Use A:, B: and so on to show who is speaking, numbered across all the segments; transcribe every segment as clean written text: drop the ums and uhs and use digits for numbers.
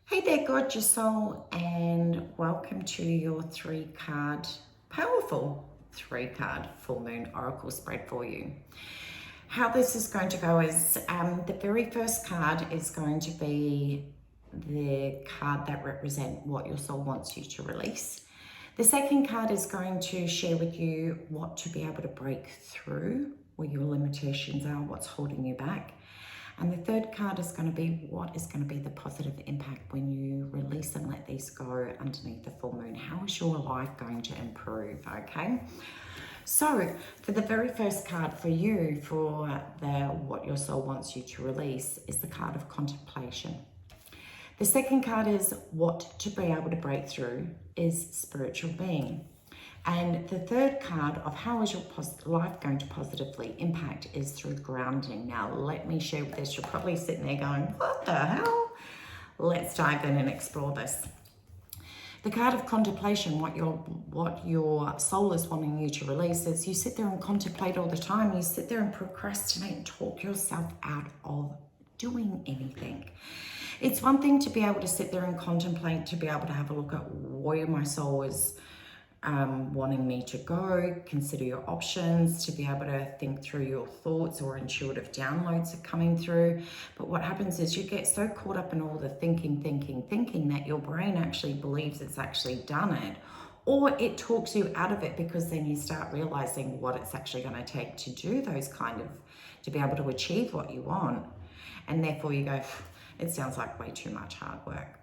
A: Hey there, gorgeous soul, and welcome to your powerful three card full moon oracle spread for you. How this is going to go is the very first card is going to be the card that represents what your soul wants you to release. The second card is going to share with you what to be able to break through, where your limitations are, what's holding you back. And the third card is going to be what is going to be the positive impact when you release and let these go underneath the full moon. How is your life going to improve? Okay. So for the very first card for you, for what your soul wants you to release, is the card of contemplation. The second card is what to be able to break through is spiritual being. And the third card of how is your life going to positively impact is through grounding. Now, let me share with this. You're probably sitting there going, what the hell? Let's dive in and explore this. The card of contemplation, what your soul is wanting you to release is you sit there and contemplate all the time. You sit there and procrastinate and talk yourself out of doing anything. It's one thing to be able to sit there and contemplate, to be able to have a look at where my soul is wanting me to go, consider your options, to be able to think through your thoughts or intuitive downloads are coming through. But what happens is you get so caught up in all the thinking that your brain actually believes it's actually done it, or it talks you out of it, because then you start realizing what it's actually going to take to do those to be able to achieve what you want. And therefore you go, it sounds like way too much hard work.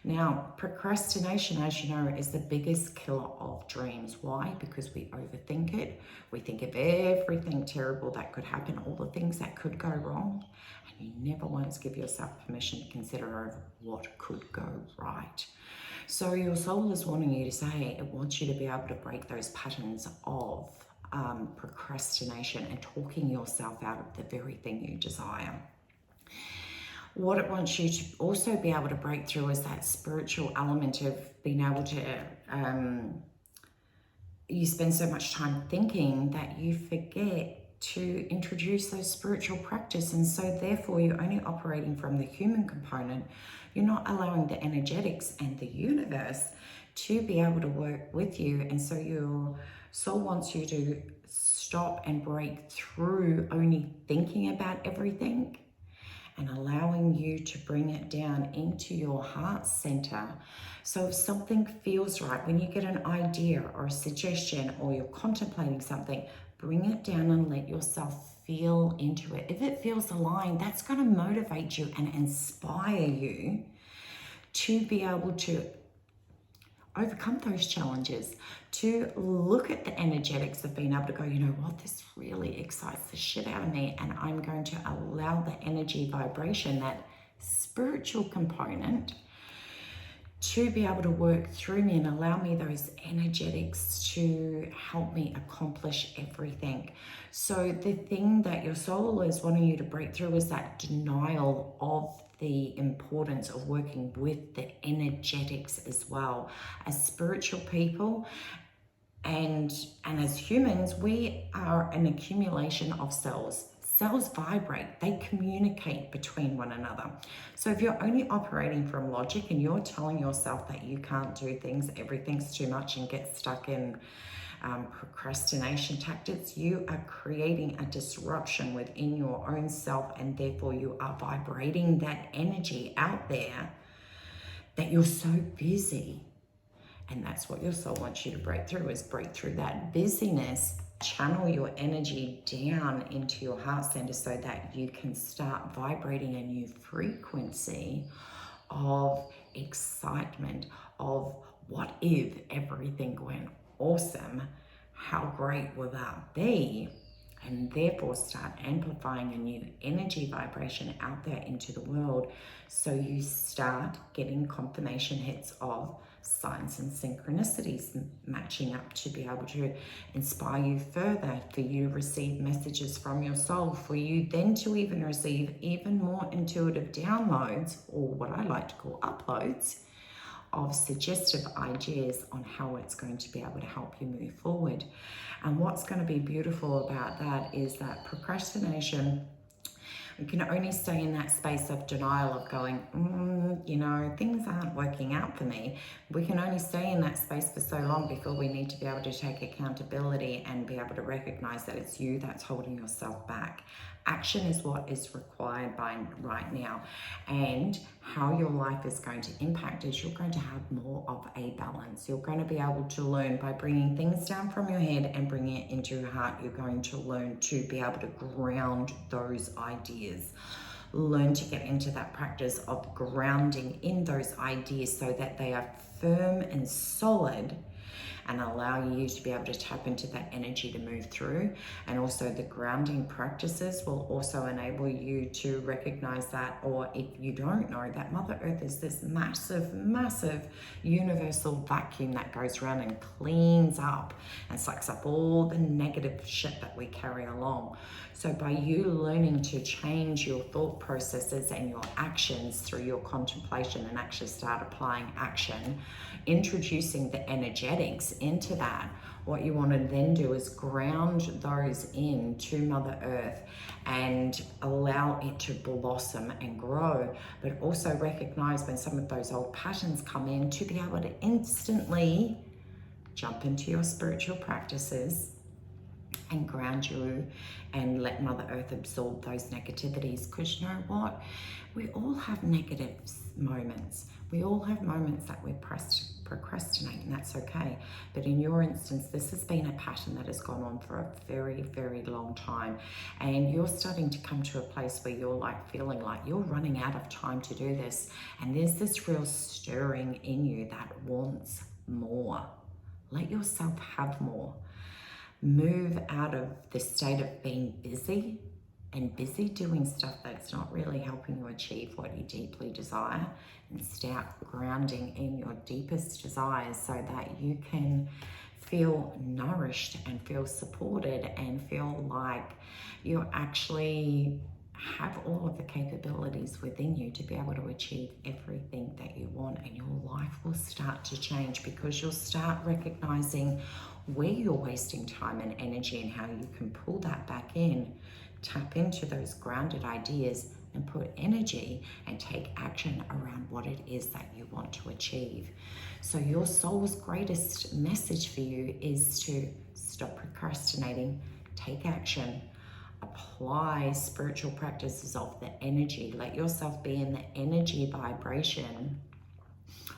A: Now, procrastination, as you know, is the biggest killer of dreams. Why? Because we overthink it. We think of everything terrible that could happen, all the things that could go wrong, and you never once give yourself permission to consider what could go right. So your soul is wanting you to say, it wants you to be able to break those patterns of procrastination and talking yourself out of the very thing you desire. What it wants you to also be able to break through is that spiritual element of being able to, you spend so much time thinking that you forget to introduce those spiritual practice. And so therefore you're only operating from the human component. You're not allowing the energetics and the universe to be able to work with you. And so your soul wants you to stop and break through only thinking about everything, and allowing you to bring it down into your heart center. So if something feels right, when you get an idea or a suggestion or you're contemplating something, bring it down and let yourself feel into it. If it feels aligned, that's going to motivate you and inspire you to be able to overcome those challenges, to look at the energetics of being able to go, you know what, this really excites the shit out of me, and I'm going to allow the energy vibration, that spiritual component, to be able to work through me and allow me those energetics to help me accomplish everything. So the thing that your soul is wanting you to break through is that denial of the importance of working with the energetics as well. As spiritual people and as humans, we are an accumulation of cells. Cells vibrate, they communicate between one another. So if you're only operating from logic and you're telling yourself that you can't do things, everything's too much, and get stuck in procrastination tactics, you are creating a disruption within your own self, and therefore you are vibrating that energy out there that you're so busy. And that's what your soul wants you to break through, is break through that busyness, channel your energy down into your heart center so that you can start vibrating a new frequency of excitement, of what if everything went awesome, how great will that be? And therefore start amplifying a new energy vibration out there into the world, so you start getting confirmation hits of signs and synchronicities matching up to be able to inspire you further, for you to receive messages from your soul, for you then to even receive even more intuitive downloads, or what I like to call uploads, of suggestive ideas on how it's going to be able to help you move forward. And what's going to be beautiful about that is that procrastination You can only stay in that space of denial of going, you know, things aren't working out for me. We can only stay in that space for so long before we need to be able to take accountability and be able to recognize that it's you that's holding yourself back. Action is what is required by right now. And how your life is going to impact is you're going to have more of a balance. You're going to be able to learn by bringing things down from your head and bringing it into your heart. You're going to learn to be able to ground those ideas. Learn to get into that practice of grounding in those ideas so that they are firm and solid, and allow you to be able to tap into that energy to move through. And also the grounding practices will also enable you to recognize that, or if you don't know, that Mother Earth is this massive, massive universal vacuum that goes around and cleans up and sucks up all the negative shit that we carry along. So by you learning to change your thought processes and your actions through your contemplation and actually start applying action, introducing the energetics into that, what you want to then do is ground those into Mother Earth and allow it to blossom and grow, but also recognize when some of those old patterns come in to be able to instantly jump into your spiritual practices and ground you and let Mother Earth absorb those negativities. Because you know what? We all have negative moments. We all have moments that we procrastinate, and that's okay. But in your instance, this has been a pattern that has gone on for a very, very long time. And you're starting to come to a place where you're like feeling like you're running out of time to do this. And there's this real stirring in you that wants more. Let yourself have more. Move out of the state of being busy doing stuff that's not really helping you achieve what you deeply desire, and start grounding in your deepest desires so that you can feel nourished and feel supported and feel like you actually have all of the capabilities within you to be able to achieve everything that you want. And your life will start to change because you'll start recognizing where you're wasting time and energy and how you can pull that back in, tap into those grounded ideas and put energy and take action around what it is that you want to achieve. So your soul's greatest message for you is to stop procrastinating, take action, apply spiritual practices of the energy. Let yourself be in the energy vibration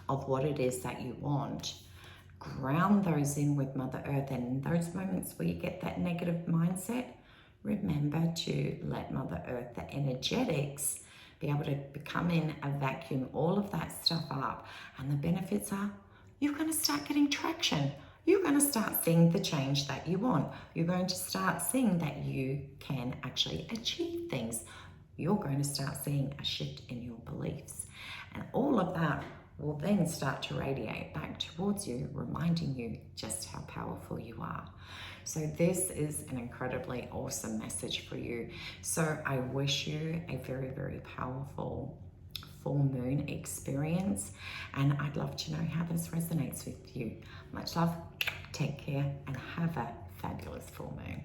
A: of what it is that you want. Ground those in with Mother Earth, and in those moments where you get that negative mindset, remember to let Mother Earth, the energetics, be able to come in a vacuum all of that stuff up. And the benefits are you're going to start getting traction. You're going to start seeing the change that you want. You're going to start seeing that you can actually achieve things. You're going to start seeing a shift in your beliefs. And all of that will then start to radiate back towards you, reminding you just how powerful you are. So this is an incredibly awesome message for you. So I wish you a very, very powerful full moon experience, and I'd love to know how this resonates with you. Much love, take care, and have a fabulous full moon.